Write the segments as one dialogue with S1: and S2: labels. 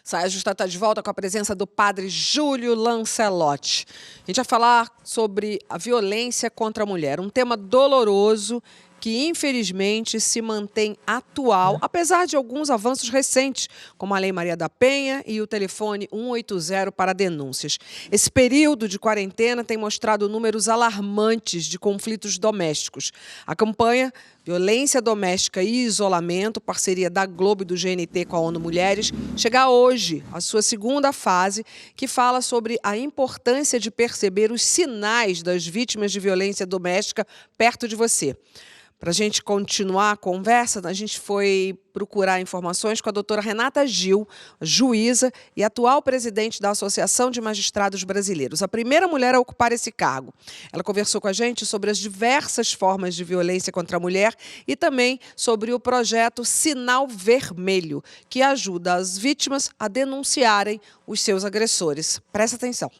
S1: Saia Justa está de volta com a presença do padre Júlio Lancelotti. A gente vai falar sobre a violência contra a mulher, um tema doloroso que, infelizmente, se mantém atual, apesar de alguns avanços recentes, como a Lei Maria da Penha e o telefone 180 para denúncias. Esse período de quarentena tem mostrado números alarmantes de conflitos domésticos. A campanha Violência Doméstica e Isolamento, parceria da Globo e do GNT com a ONU Mulheres, chega hoje à sua segunda fase, que fala sobre a importância de perceber os sinais das vítimas de violência doméstica perto de você. Para a gente continuar a conversa, a gente foi procurar informações com a doutora Renata Gil, juíza e atual presidente da Associação de Magistrados Brasileiros, a primeira mulher a ocupar esse cargo. Ela conversou com a gente sobre as diversas formas de violência contra a mulher e também sobre o projeto Sinal Vermelho, que ajuda as vítimas a denunciarem os seus agressores. Presta atenção.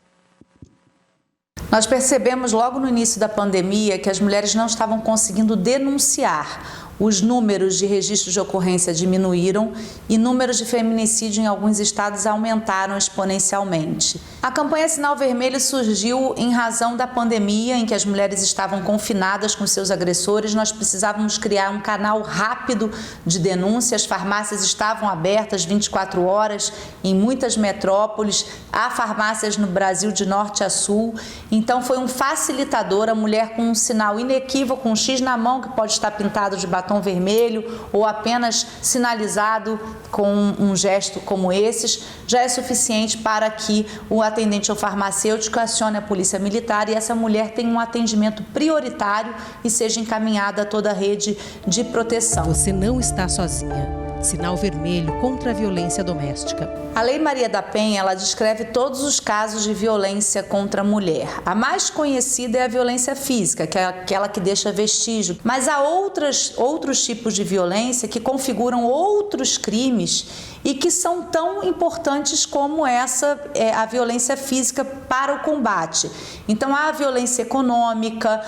S2: Nós percebemos logo no início da pandemia que as mulheres não estavam conseguindo denunciar. Os números de registros de ocorrência diminuíram e números de feminicídio em alguns estados aumentaram exponencialmente. A campanha Sinal Vermelho surgiu em razão da pandemia, em que as mulheres estavam confinadas com seus agressores. Nós precisávamos criar um canal rápido de denúncia. As farmácias estavam abertas 24 horas em muitas metrópoles. Há farmácias no Brasil de norte a sul. Então foi um facilitador, a mulher com um sinal inequívoco, um X na mão que pode estar pintado de batom vermelho ou apenas sinalizado com um gesto como esses, já é suficiente para que o atendente ou farmacêutico acione a polícia militar e essa mulher tenha um atendimento prioritário e seja encaminhada a toda a rede de proteção.
S3: Você não está sozinha. Sinal Vermelho contra a violência doméstica.
S2: A Lei Maria da Penha, ela descreve todos os casos de violência contra a mulher. A mais conhecida é a violência física, que é aquela que deixa vestígio. Mas há outros tipos de violência que configuram outros crimes e que são tão importantes como a violência física para o combate. Então, há a violência econômica,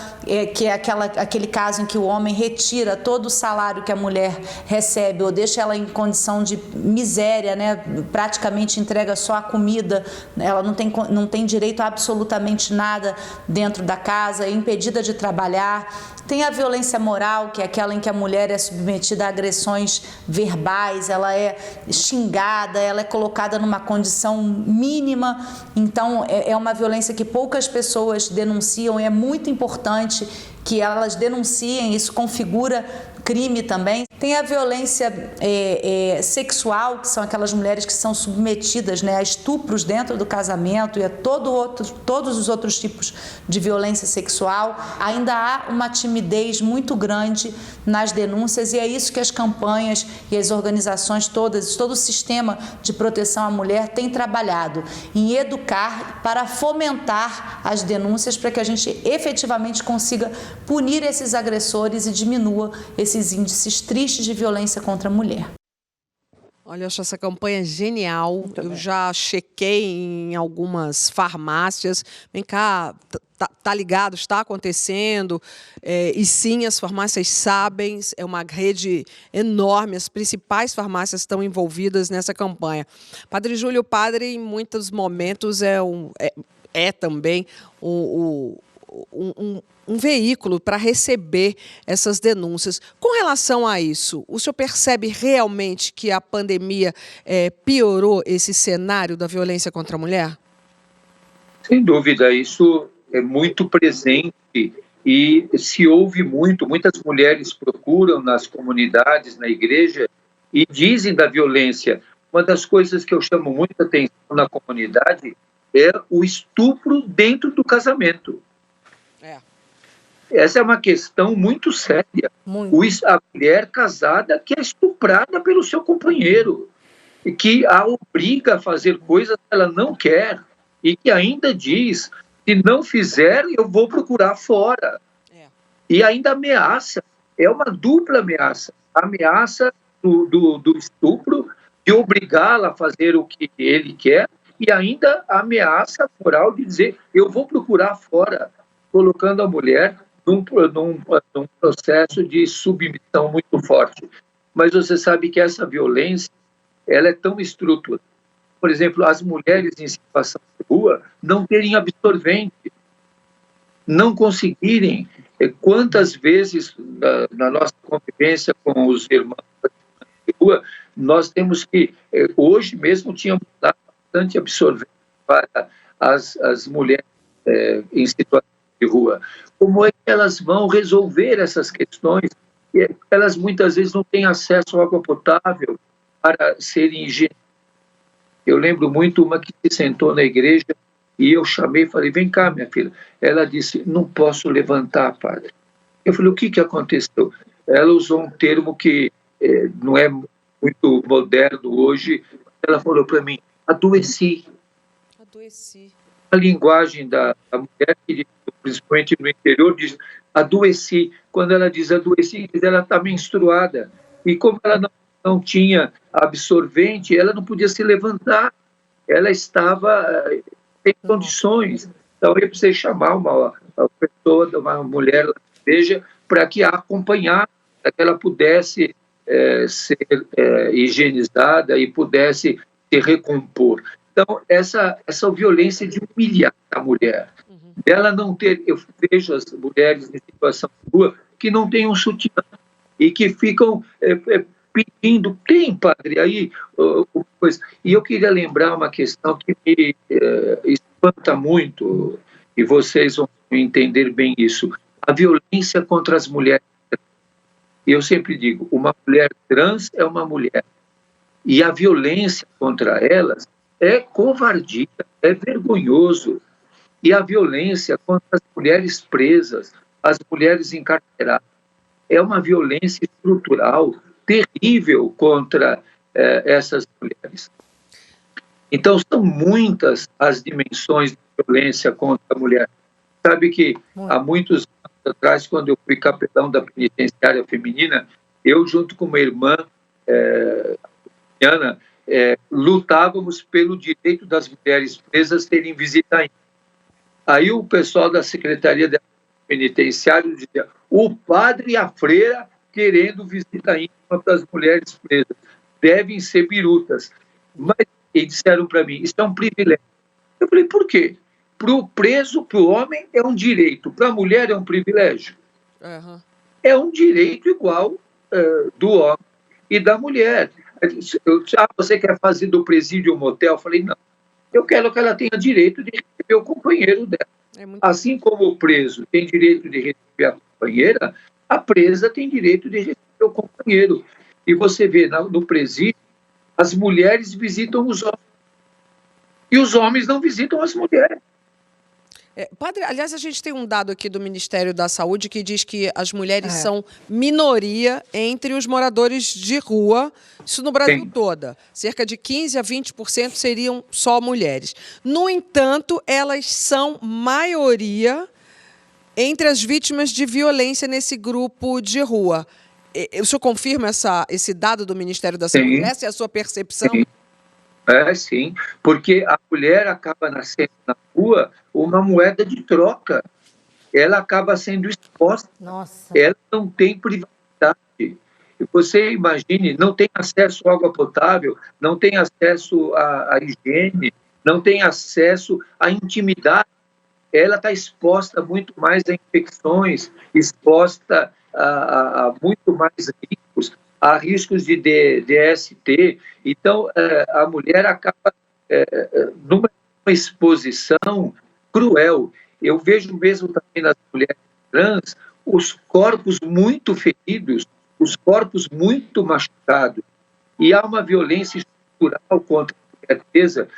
S2: que é aquele caso em que o homem retira todo o salário que a mulher recebe ou deixa ela em condição de miséria, né? Praticamente entrega só a comida, ela não tem direito a absolutamente nada dentro da casa, é impedida de trabalhar. Tem a violência moral, que é aquela em que a mulher é submetida a agressões verbais, ela é xingada, ela é colocada numa condição mínima. Então, é uma violência que poucas pessoas denunciam e é muito importante que elas denunciem, isso configura crime também. Tem a violência sexual, que são aquelas mulheres que são submetidas, né, a estupros dentro do casamento e a todos os outros tipos de violência sexual. Ainda há uma timidez muito grande nas denúncias e é isso que as campanhas e as organizações todas, todo o sistema de proteção à mulher tem trabalhado, em educar para fomentar as denúncias para que a gente efetivamente consiga punir esses agressores e diminua esses índices tristes de violência contra a mulher.
S1: Olha, eu acho essa campanha genial. Eu já chequei em algumas farmácias. Vem cá, tá ligado, está acontecendo. E sim, as farmácias sabem, é uma rede enorme, as principais farmácias estão envolvidas nessa campanha. Padre Júlio, em muitos momentos é também um veículo para receber essas denúncias. Com relação a isso, o senhor percebe realmente que a pandemia piorou esse cenário da violência contra a mulher?
S4: Sem dúvida, isso é muito presente e se ouve muito. Muitas mulheres procuram nas comunidades, na igreja, e dizem da violência. Uma das coisas que eu chamo muita atenção na comunidade é o estupro dentro do casamento. Essa é uma questão muito séria. A mulher casada que é estuprada pelo seu companheiro, e que a obriga a fazer coisas que ela não quer, e que ainda diz, se não fizer, eu vou procurar fora. E ainda ameaça, é uma dupla ameaça. A ameaça do estupro, de obrigá-la a fazer o que ele quer, e ainda a ameaça moral de dizer, eu vou procurar fora, colocando a mulher num processo de submissão muito forte. Mas você sabe que essa violência, ela é tão estrutural, por exemplo, as mulheres em situação de rua não terem absorvente, não conseguirem. Quantas vezes na nossa convivência com os irmãos de rua, nós temos que, hoje mesmo tínhamos dado bastante absorvente para as mulheres em situação de rua. Como é que elas vão resolver essas questões? Elas muitas vezes não têm acesso à água potável para serem higienizadas. Eu lembro muito uma que se sentou na igreja e eu chamei e falei, vem cá, minha filha. Ela disse, não posso levantar, padre. Eu falei, o que aconteceu? Ela usou um termo que não é muito moderno hoje. Ela falou para mim, adoeci.
S1: Adoeci.
S4: A linguagem da mulher, principalmente no interior, diz adoeci. Quando ela diz adoeci, ela está menstruada. E como ela não tinha absorvente, ela não podia se levantar. Ela estava sem condições. Então, eu precisei chamar uma pessoa, uma mulher da igreja, para que a acompanhasse, para que ela pudesse ser higienizada e pudesse se recompor. Então, essa violência de humilhar a mulher, dela não ter... Eu vejo as mulheres em situação de rua que não têm um sutiã e que ficam pedindo, tem, padre, aí, uma coisa. E eu queria lembrar uma questão que me espanta muito, e vocês vão entender bem isso, a violência contra as mulheres. E eu sempre digo, uma mulher trans é uma mulher, e a violência contra elas é covardia, é vergonhoso. E a violência contra as mulheres presas, as mulheres encarceradas, é uma violência estrutural terrível contra essas mulheres. Então, são muitas as dimensões de violência contra a mulher. Sabe que há muitos anos atrás, quando eu fui capelão da penitenciária feminina, eu, junto com uma irmã, Ana, lutávamos pelo direito das mulheres presas terem visita íntima. Aí o pessoal da Secretaria da Penitenciária dizia, o padre e a freira querendo visita íntima para as mulheres presas, devem ser birutas. Mas eles disseram para mim, isso é um privilégio. Eu falei, por quê? Para o preso, para o homem, é um direito, para a mulher é um privilégio.
S1: Uhum.
S4: É um direito igual do homem e da mulher. Você quer fazer do presídio um motel? Eu falei, não. Eu quero que ela tenha direito de receber o companheiro dela. Assim como o preso tem direito de receber a companheira, a presa tem direito de receber o companheiro. E você vê, no presídio, as mulheres visitam os homens. E os homens não visitam as mulheres.
S1: Padre, aliás, a gente tem um dado aqui do Ministério da Saúde que diz que as mulheres são minoria entre os moradores de rua, isso no Brasil toda. Cerca de 15% a 20% seriam só mulheres. No entanto, elas são maioria entre as vítimas de violência nesse grupo de rua. O senhor confirma esse dado do Ministério da Saúde? Essa é a sua percepção?
S4: Sim. Sim, porque a mulher acaba nascendo na rua uma moeda de troca. Ela acaba sendo exposta.
S2: Nossa.
S4: Ela não tem privacidade. E você imagine, não tem acesso à água potável, não tem acesso à higiene, não tem acesso à intimidade. Ela está exposta muito mais a infecções, exposta a muito mais riscos, a riscos de DST. Então, a mulher acaba numa exposição cruel. Eu vejo mesmo também nas mulheres trans os corpos muito feridos, os corpos muito machucados. E há uma violência estrutural contra a mulher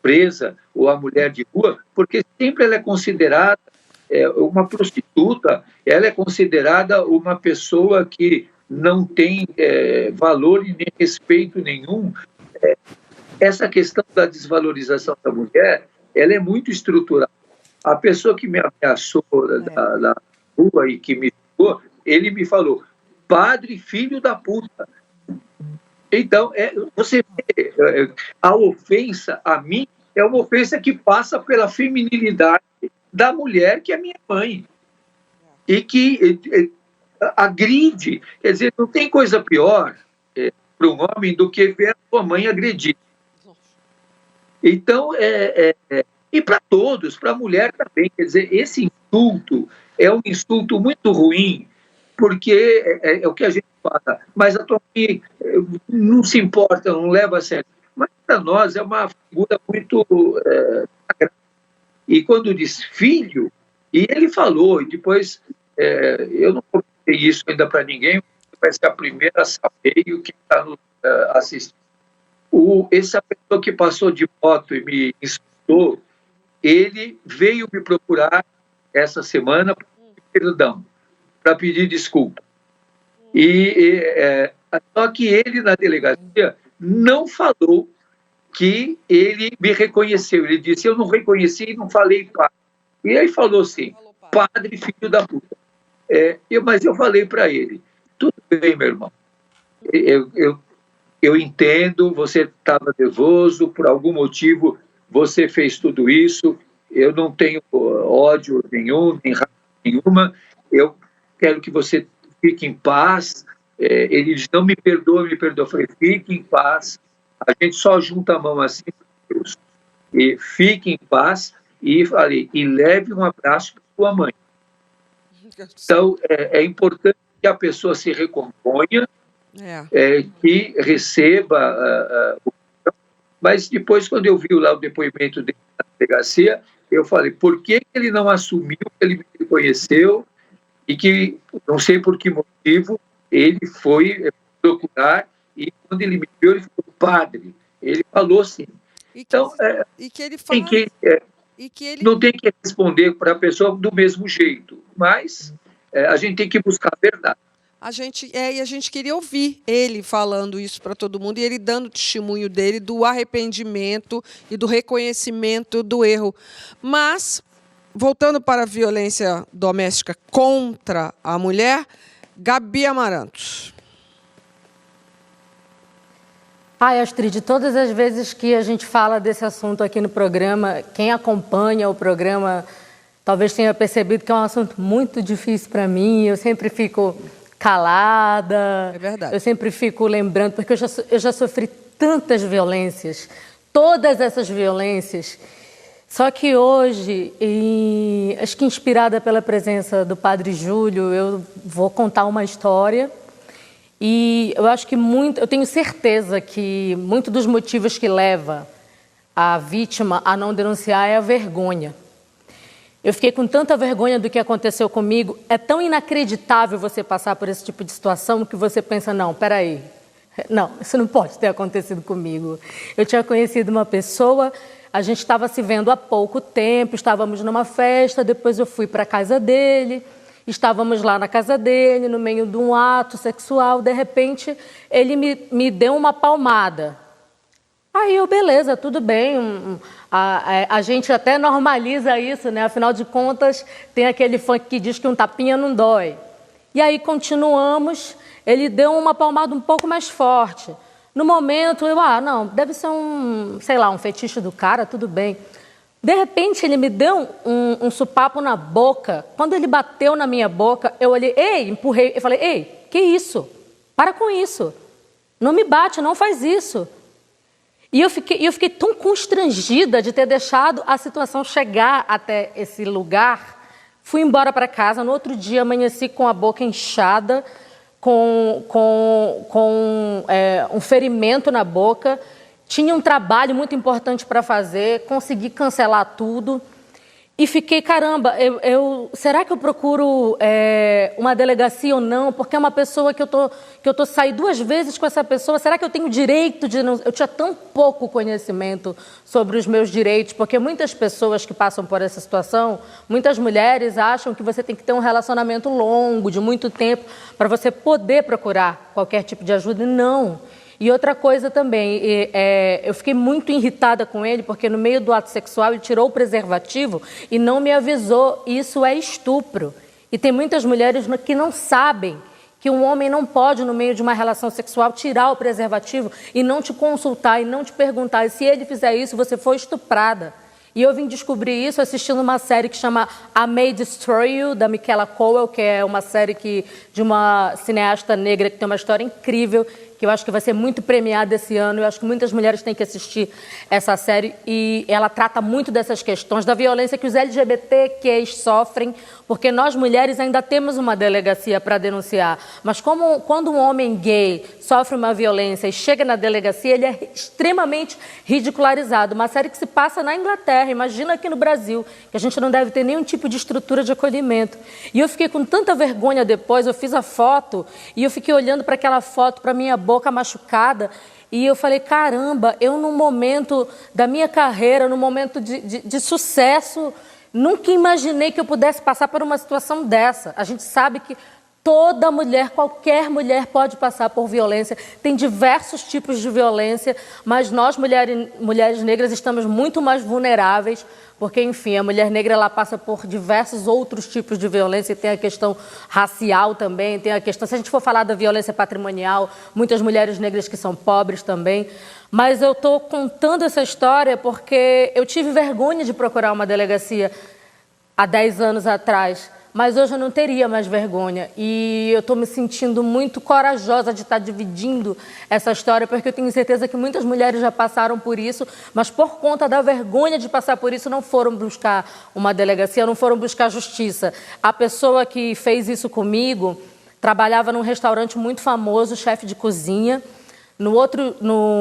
S4: presa ou a mulher de rua, porque sempre ela é considerada uma prostituta, ela é considerada uma pessoa que não tem valor e nem respeito nenhum. Essa questão da desvalorização da mulher, ela é muito estrutural. A pessoa que me ameaçou na rua e que me ligou, ele me falou, padre, filho da puta. Então, você vê, a ofensa a mim é uma ofensa que passa pela feminilidade da mulher, que é minha mãe, e que agride. Quer dizer, não tem coisa pior para um homem do que ver a sua mãe agredir. Então, e para todos, para a mulher também, quer dizer, esse insulto é um insulto muito ruim, porque é o que a gente fala, mas a tua mãe não se importa, não leva a sério. Mas para nós é uma figura muito e quando diz filho, e ele falou, e depois, eu não comentei isso ainda para ninguém, vai ser a primeira a saber o que está assistindo. Essa pessoa que passou de moto e me insultou, ele veio me procurar essa semana para pedir perdão, para pedir desculpa. Só que ele, na delegacia, não falou que ele me reconheceu. Ele disse, eu não reconheci e não falei padre. E aí falou assim, padre filho da puta. Mas eu falei para ele, tudo bem, meu irmão, eu entendo, você estava nervoso, por algum motivo você fez tudo isso, eu não tenho ódio nenhum, nem raiva nenhuma, eu quero que você fique em paz. Ele disse, não me perdoa, eu falei, fique em paz, a gente só junta a mão assim, Deus, e fique em paz, e falei, e leve um abraço para sua mãe. Então, é importante que a pessoa se recomponha, que receba mas depois, quando eu vi lá o depoimento dele na delegacia, eu falei, por que ele não assumiu que ele me reconheceu e que, não sei por que motivo, ele foi procurar e quando ele me viu, ele falou, padre, ele falou assim. Então, não tem que responder para a pessoa do mesmo jeito, mas a gente tem que buscar a verdade.
S1: E a gente queria ouvir ele falando isso para todo mundo e ele dando testemunho dele do arrependimento e do reconhecimento do erro. Mas, voltando para a violência doméstica contra a mulher, Gabi Amarantos.
S5: Astrid, todas as vezes que a gente fala desse assunto aqui no programa, quem acompanha o programa talvez tenha percebido que é um assunto muito difícil para mim, eu sempre fico calada,
S1: é verdade.
S5: Eu sempre fico lembrando, porque eu já sofri tantas violências, todas essas violências, só que hoje, acho que inspirada pela presença do Padre Júlio, eu vou contar uma história e eu acho que eu tenho certeza que muito dos motivos que leva a vítima a não denunciar é a vergonha. Eu fiquei com tanta vergonha do que aconteceu comigo. É tão inacreditável você passar por esse tipo de situação que você pensa, não, peraí, não, isso não pode ter acontecido comigo. Eu tinha conhecido uma pessoa, a gente estava se vendo há pouco tempo, estávamos numa festa, depois eu fui para a casa dele, estávamos lá na casa dele, no meio de um ato sexual, de repente ele me deu uma palmada. Aí eu, beleza, tudo bem, a gente até normaliza isso, né? Afinal de contas, tem aquele funk que diz que um tapinha não dói. E aí continuamos, ele deu uma palmada um pouco mais forte. No momento, não, deve ser um fetiche do cara, tudo bem. De repente, ele me deu um sopapo na boca. Quando ele bateu na minha boca, eu olhei, empurrei, eu falei, ei, que isso? Para com isso. Não me bate, não faz isso. E eu fiquei tão constrangida de ter deixado a situação chegar até esse lugar. Fui embora para casa, no outro dia amanheci com a boca inchada, com um ferimento na boca. Tinha um trabalho muito importante para fazer, consegui cancelar tudo. E fiquei, caramba, será que eu procuro uma delegacia ou não? Porque é uma pessoa que eu tô saí 2 vezes com essa pessoa. Será que eu tenho direito de não... Eu tinha tão pouco conhecimento sobre os meus direitos, porque muitas pessoas que passam por essa situação, muitas mulheres acham que você tem que ter um relacionamento longo, de muito tempo, para você poder procurar qualquer tipo de ajuda. E não. E outra coisa também, eu fiquei muito irritada com ele, porque no meio do ato sexual ele tirou o preservativo e não me avisou. Isso é estupro. E tem muitas mulheres que não sabem que um homem não pode, no meio de uma relação sexual, tirar o preservativo e não te consultar e não te perguntar. E se ele fizer isso, você foi estuprada. E eu vim descobrir isso assistindo uma série que chama I May Destroy You, da Michaela Coel, que é uma série de uma cineasta negra que tem uma história incrível, que eu acho que vai ser muito premiada esse ano. Eu acho que muitas mulheres têm que assistir essa série e ela trata muito dessas questões, da violência que os LGBTQs sofrem, porque nós mulheres ainda temos uma delegacia para denunciar. Mas quando um homem gay sofre uma violência e chega na delegacia, ele é extremamente ridicularizado. Uma série que se passa na Inglaterra, imagina aqui no Brasil, que a gente não deve ter nenhum tipo de estrutura de acolhimento. E eu fiquei com tanta vergonha depois, eu fiz a foto e eu fiquei olhando para aquela foto, para minha boca machucada, e eu falei, caramba, eu num momento da minha carreira, num momento de sucesso, nunca imaginei que eu pudesse passar por uma situação dessa. A gente sabe que toda mulher, qualquer mulher pode passar por violência, tem diversos tipos de violência, mas nós, mulheres negras, estamos muito mais vulneráveis, porque, enfim, a mulher negra ela passa por diversos outros tipos de violência, tem a questão racial também, tem a questão, se a gente for falar da violência patrimonial, muitas mulheres negras que são pobres também, mas eu estou contando essa história porque eu tive vergonha de procurar uma delegacia há 10 anos atrás, mas hoje eu não teria mais vergonha e eu estou me sentindo muito corajosa de estar dividindo essa história, porque eu tenho certeza que muitas mulheres já passaram por isso, mas por conta da vergonha de passar por isso não foram buscar uma delegacia, não foram buscar justiça. A pessoa que fez isso comigo trabalhava num restaurante muito famoso, chefe de cozinha.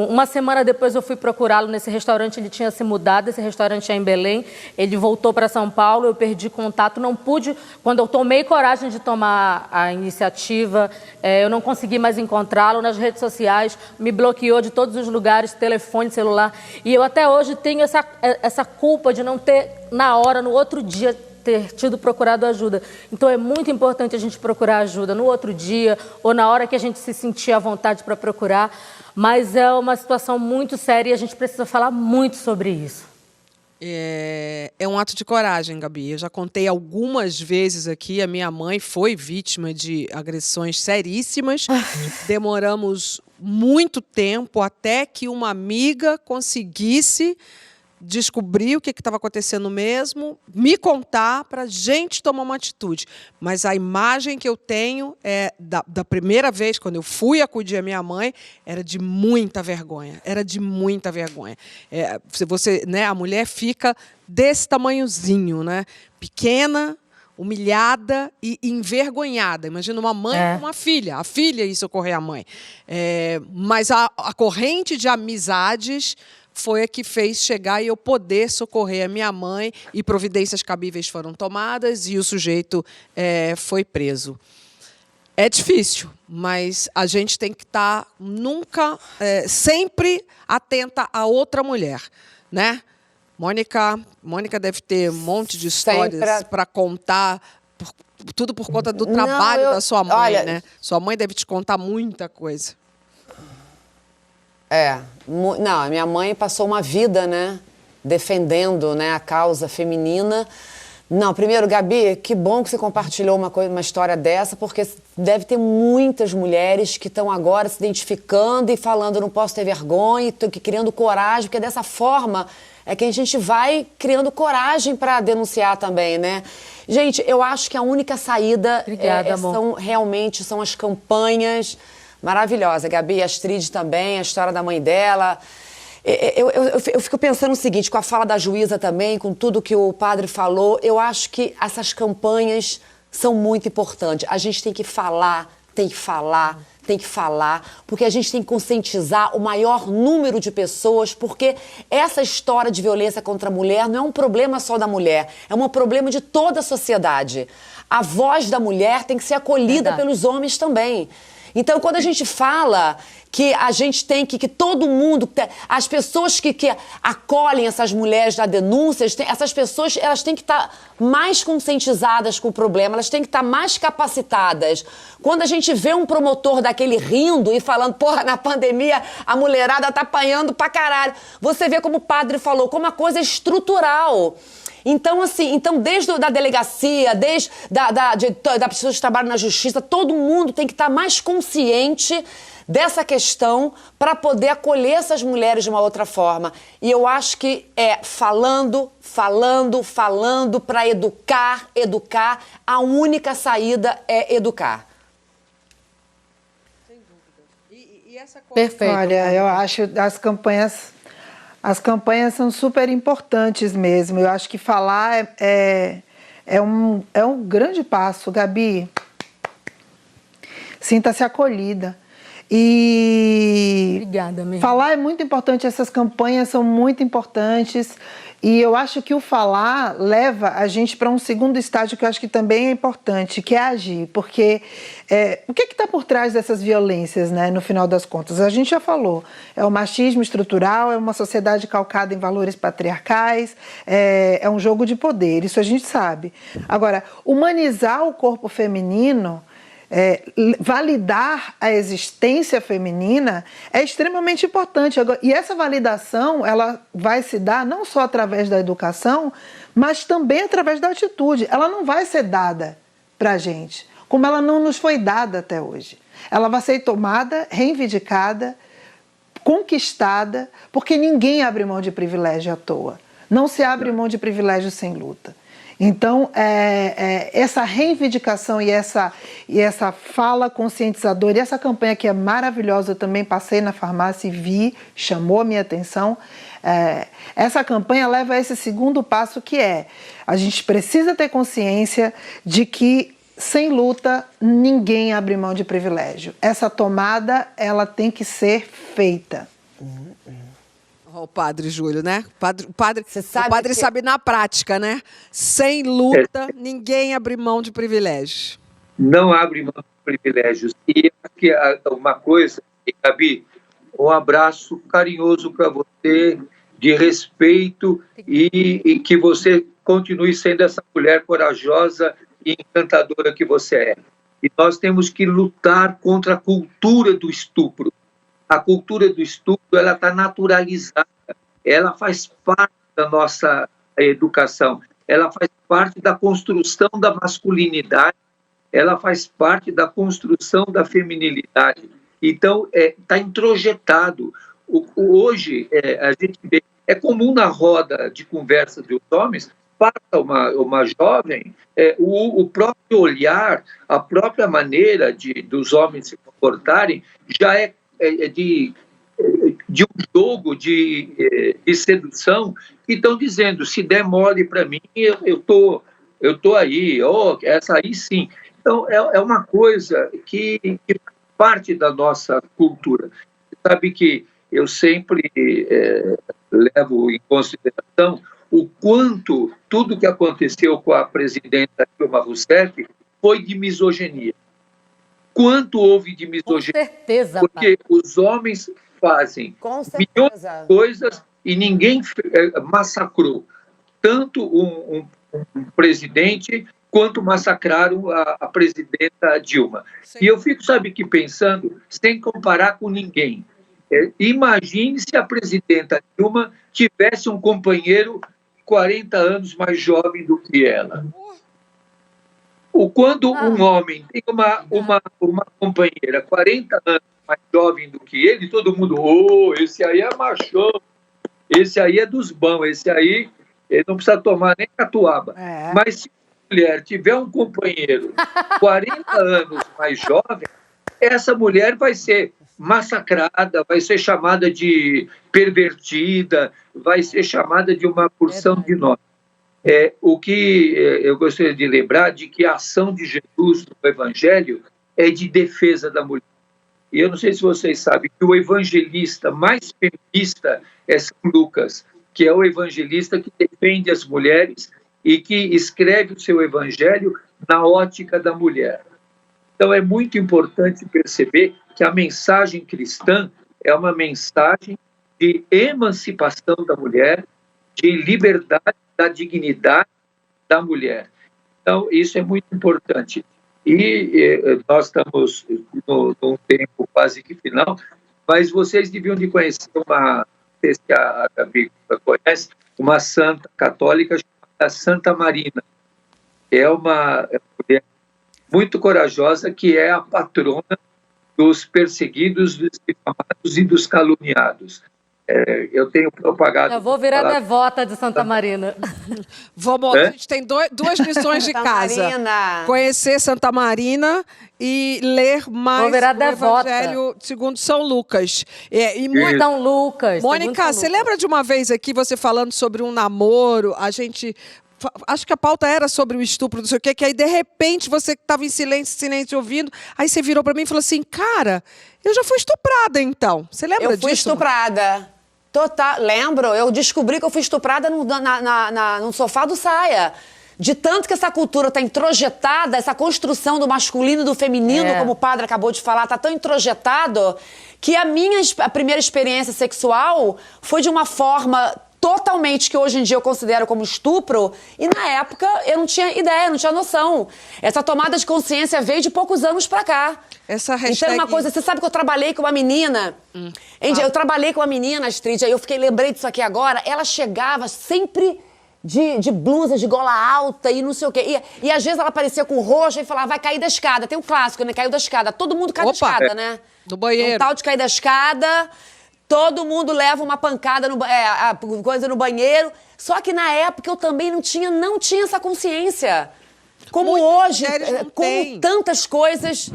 S5: Uma semana depois eu fui procurá-lo nesse restaurante, ele tinha se mudado, esse restaurante é em Belém, ele voltou para São Paulo, eu perdi contato, não pude, quando eu tomei coragem de tomar a iniciativa, eu não consegui mais encontrá-lo nas redes sociais, me bloqueou de todos os lugares, telefone, celular, e eu até hoje tenho essa culpa de não ter, na hora, no outro dia, ter tido procurado ajuda. Então é muito importante a gente procurar ajuda no outro dia ou na hora que a gente se sentir à vontade para procurar, mas é uma situação muito séria e a gente precisa falar muito sobre isso.
S1: É um ato de coragem, Gabi. Eu já contei algumas vezes aqui, a minha mãe foi vítima de agressões seríssimas. Demoramos muito tempo até que uma amiga conseguisse descobrir o que estava acontecendo mesmo, me contar para a gente tomar uma atitude. Mas a imagem que eu tenho da primeira vez, quando eu fui acudir a minha mãe, era de muita vergonha. Era de muita vergonha. A mulher fica desse tamanhozinho, né? Pequena, humilhada e envergonhada. Imagina uma mãe com uma filha. A filha ia socorrer a mãe. Mas a corrente de amizades foi a que fez chegar e eu poder socorrer a minha mãe e providências cabíveis foram tomadas e o sujeito foi preso. É difícil, mas a gente tem que estar sempre atenta a outra mulher, né? Mônica deve ter um monte de histórias para contar, tudo por conta do trabalho da sua mãe, né? Sua mãe deve te contar muita coisa.
S6: Não, a minha mãe passou uma vida, né, defendendo, né, a causa feminina. Não, primeiro, Gabi, que bom que você compartilhou uma história dessa, porque deve ter muitas mulheres que estão agora se identificando e falando, não posso ter vergonha, criando coragem, porque dessa forma é que a gente vai criando coragem para denunciar também, né? Gente, eu acho que a única saída realmente são as campanhas. Maravilhosa, Gabi, a Astrid também, a história da mãe dela. Eu fico pensando o seguinte, com a fala da juíza também, com tudo que o padre falou, eu acho que essas campanhas são muito importantes. A gente tem que falar, porque a gente tem que conscientizar o maior número de pessoas, porque essa história de violência contra a mulher não é um problema só da mulher, é um problema de toda a sociedade. A voz da mulher tem que ser acolhida pelos homens também. Então, quando a gente fala que a gente tem que todo mundo, as pessoas que acolhem essas mulheres da denúncia, essas pessoas elas têm que estar mais conscientizadas com o problema, elas têm que estar mais capacitadas. Quando a gente vê um promotor daquele rindo e falando, porra, na pandemia a mulherada tá apanhando pra caralho, você vê como o padre falou, como a coisa é estrutural. Então, assim, desde a delegacia, desde da pessoas que trabalham na justiça, todo mundo tem que estar mais consciente dessa questão para poder acolher essas mulheres de uma outra forma. E eu acho que falando para educar, a única saída é educar.
S1: Sem dúvida.
S5: Perfeito.
S7: Olha, eu acho as campanhas são super importantes mesmo. Eu acho que falar é um grande passo. Gabi, sinta-se acolhida. E
S5: Obrigada, mesmo.
S7: Falar é muito importante, essas campanhas são muito importantes. E eu acho que o falar leva a gente para um segundo estágio que eu acho que também é importante, que é agir. Porque o que está por trás dessas violências, né, no final das contas? A gente já falou, é o machismo estrutural, é uma sociedade calcada em valores patriarcais, é um jogo de poder, isso a gente sabe. Agora, humanizar o corpo feminino, validar a existência feminina é extremamente importante. E essa validação, ela vai se dar não só através da educação, mas também através da atitude. Ela não vai ser dada para a gente, como ela não nos foi dada até hoje. Ela vai ser tomada, reivindicada, conquistada, porque ninguém abre mão de privilégio à toa. Não se abre mão de privilégio sem luta. Então, essa reivindicação e essa fala conscientizadora, e essa campanha que é maravilhosa, eu também passei na farmácia e vi, chamou a minha atenção, essa campanha leva a esse segundo passo, que a gente precisa ter consciência de que sem luta ninguém abre mão de privilégio. Essa tomada, ela tem que ser feita.
S1: O padre Júlio, né? O padre
S6: que...
S1: sabe na prática, né? Sem luta, ninguém abre mão de privilégios.
S4: Não abre mão de privilégios. E aqui uma coisa, Gabi, um abraço carinhoso para você, de respeito, e que você continue sendo essa mulher corajosa e encantadora que você é. E nós temos que lutar contra a cultura do estupro. A cultura do estupro, ela está naturalizada, ela faz parte da nossa educação, ela faz parte da construção da masculinidade, ela faz parte da construção da feminilidade. Então, está introjetado. Hoje, a gente vê, é comum na roda de conversa dos homens, passa uma jovem, o próprio olhar, a própria maneira dos homens se comportarem, já é de um jogo de sedução, que estão dizendo, se der mole para mim, eu tô aí, essa aí sim. Então, é uma coisa que faz parte da nossa cultura. Sabe que eu sempre levo em consideração o quanto tudo que aconteceu com a presidenta Dilma Rousseff foi de misoginia. Quanto houve de misoginia?
S5: Com certeza,
S4: porque os homens fazem milhões de coisas e ninguém massacrou tanto um presidente quanto massacraram a presidenta Dilma. Sim. E eu fico, pensando, sem comparar com ninguém. Imagine se a presidenta Dilma tivesse um companheiro 40 anos mais jovem do que ela. Quando um homem tem uma companheira 40 anos mais jovem do que ele, todo mundo, esse aí é machão, esse aí é dos bons, esse aí ele não precisa tomar nem catuaba. Mas se a mulher tiver um companheiro 40 anos mais jovem, essa mulher vai ser massacrada, vai ser chamada de pervertida, vai ser chamada de uma porção de nós. O que eu gostaria de lembrar de que a ação de Jesus no Evangelho é de defesa da mulher. E eu não sei se vocês sabem que o evangelista mais feminista é São Lucas, que é o evangelista que defende as mulheres e que escreve o seu evangelho na ótica da mulher. Então é muito importante perceber que a mensagem cristã é uma mensagem de emancipação da mulher, de liberdade da dignidade da mulher. Então, isso é muito importante. E nós estamos num tempo quase que final, mas vocês deviam de conhecer não sei se a Gabi conhece, uma santa católica chamada Santa Marina. É uma mulher muito corajosa, que é a patrona dos perseguidos, dos difamados e dos caluniados. eu tenho propagado...
S5: Eu vou virar devota de Santa Marina.
S1: Vamos, a gente tem duas lições de casa.
S6: Marina.
S1: Conhecer Santa Marina e ler mais
S5: Vou virar
S1: o
S5: devota.
S1: Evangelho segundo São Lucas.
S5: São Lucas.
S1: Mônica, você lembra de uma vez aqui você falando sobre um namoro? A gente... Acho que a pauta era sobre o estupro, não sei o quê, que aí, de repente, você estava em silêncio, ouvindo, aí você virou para mim e falou assim, cara, eu já fui estuprada, então. Você lembra disso?
S6: Eu fui estuprada. Total. Lembro, eu descobri que eu fui estuprada no sofá do Saia. De tanto que essa cultura está introjetada, essa construção do masculino e do feminino, como o padre acabou de falar, está tão introjetado que a primeira experiência sexual foi de uma forma totalmente que hoje em dia eu considero como estupro, e na época eu não tinha ideia, não tinha noção. Essa tomada de consciência veio de poucos anos pra cá.
S1: Essa
S6: Então
S1: hashtag...
S6: é uma coisa, você sabe que eu trabalhei com uma menina, eu trabalhei com uma menina, Astrid, aí eu lembrei disso aqui agora, ela chegava sempre de blusa, de gola alta e não sei o quê, e às vezes ela aparecia com roxo e falava, vai cair da escada, tem um clássico, né, caiu da escada, todo mundo cai da escada, né?
S1: Do banheiro.
S6: Um tal de cair da escada... Todo mundo leva uma pancada, coisa no banheiro. Só que na época eu também não tinha essa consciência. Como hoje, como tantas coisas...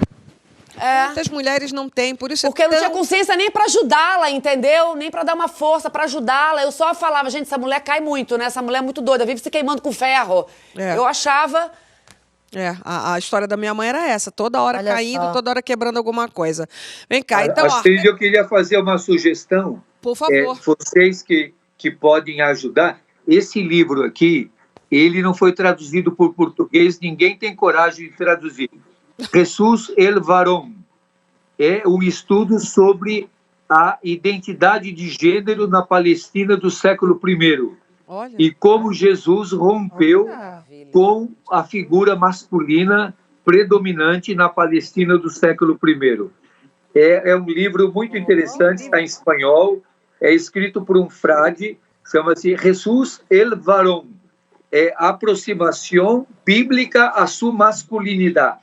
S1: Muitas mulheres não têm, por isso
S6: Porque eu não tinha consciência nem pra ajudá-la, entendeu? Nem pra dar uma força, pra ajudá-la. Eu só falava, gente, essa mulher cai muito, né? Essa mulher é muito doida, vive se queimando com ferro. Eu achava...
S1: A história da minha mãe era essa, toda hora caindo, toda hora quebrando alguma coisa. Vem cá, então...
S4: Astrid, eu queria fazer uma sugestão.
S1: Por favor.
S4: Vocês que podem ajudar. Esse livro aqui, ele não foi traduzido por português, ninguém tem coragem de traduzir. Jesús el Varón. É um estudo sobre a identidade de gênero na Palestina do século I.
S1: Olha.
S4: E como Jesus rompeu com a figura masculina predominante na Palestina do século I. É um livro muito interessante, está em espanhol, é escrito por um frade, chama-se Jesús el Varón. É aproximação bíblica à sua masculinidade.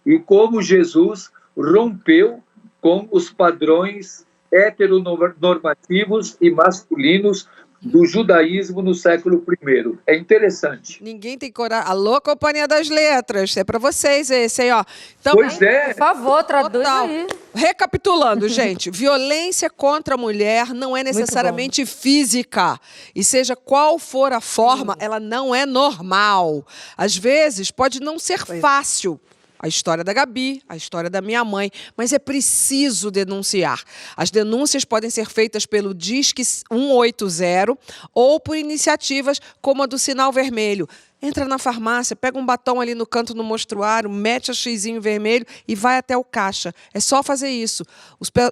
S4: E como Jesus rompeu com os padrões heteronormativos e masculinos do judaísmo no século I. É interessante.
S1: Ninguém tem coragem. Alô, Companhia das Letras. É para vocês esse aí, ó. Então,
S4: Pois é.
S5: Por favor, traduz aí.
S1: Recapitulando, gente, violência contra a mulher não é necessariamente física. E seja qual for a forma, ela não é normal. Às vezes, pode não ser fácil. A história da Gabi, a história da minha mãe, mas é preciso denunciar. As denúncias podem ser feitas pelo Disque 180 ou por iniciativas como a do Sinal Vermelho. Entra na farmácia, pega um batom ali no canto do mostruário, mete a xizinho vermelho e vai até o caixa. É só fazer isso.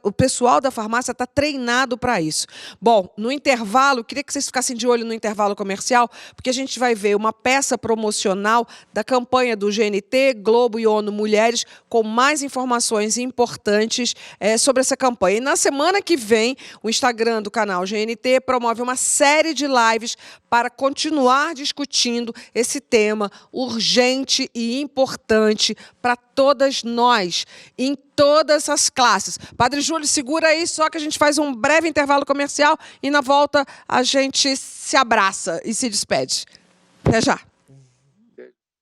S1: O pessoal da farmácia está treinado para isso. Bom, no intervalo, queria que vocês ficassem de olho no intervalo comercial, porque a gente vai ver uma peça promocional da campanha do GNT, Globo e ONU Mulheres, com mais informações importantes sobre essa campanha. E na semana que vem, o Instagram do canal GNT promove uma série de lives para continuar discutindo esse tema urgente e importante para todas nós, em todas as classes. Padre Júlio, segura aí, só que a gente faz um breve intervalo comercial e na volta a gente se abraça e se despede. Até já.